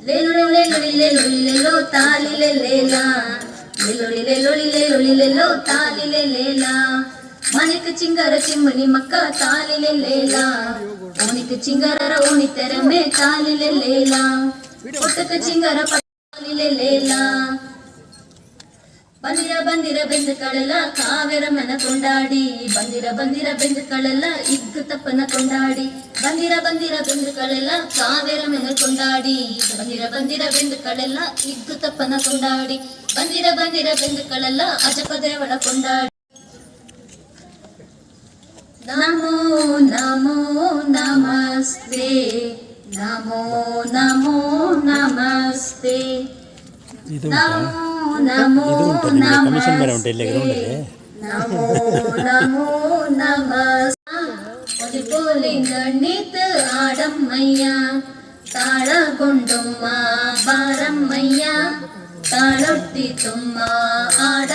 ಲೇಲೋ ತಾಲಿಲೆ ಲೇಲಾ ಲೇಲೋ ತಾಲಿಲೆ ಲೇಲಾ మనకి చింగర చిమ్మని మక్క తాలిలే లేలా ఓనికి చింగర ఓని తెరమే తాలిలే లేలా పొట్టక చింగర తాలిలే లేలా ಬಂದಿರ ಬೆಂದುಕಳೆಲ್ಲ ಕಾವೇರ ಮನ ಕೊಂಡಾಡಿ ಬಂದಿರ ಬೆಂದುಕಳೆಲ್ಲ ಇಗ್ಗು ತಪ್ಪನ ಕೊಂಡಾಡಿ ಬಂದಿರ ಬೆಂದುಕಳೆಲ್ಲ ಕಾವೇರ ಮನ ಕೊಂಡಾಡಿ ಬಂದಿರ ಬೆಂದುಕಳೆಲ್ಲ ಇಗ್ಗು ತಪ್ಪನ ಕೊಂಡಾಡಿ ಬಂದಿರ ಬೆಂದುಕಳೆಲ್ಲ ಅಜಪ ದೇವಳ ಕೊಂಡಾಡಿ ನಮೋ ನಮೋ ನಮಸ್ತೆ ನಮೋ ನಮೋ ನಮಸ್ತೆ ನಮೋ ನಮೋ ನಮಸ್ತೆ ನಮೋ ನಮೋ ನಮಸ್ತೆ ಪೋಲಿಂಗಣಿತ ಆಡಮ್ಮಯ್ಯ ತಾಳಗೊಂಡುಮ್ಮ ಬಾರಮ್ಮಯ್ಯ ತಾಳೊಟ್ಟಿ ತುಂಬ ಆಡ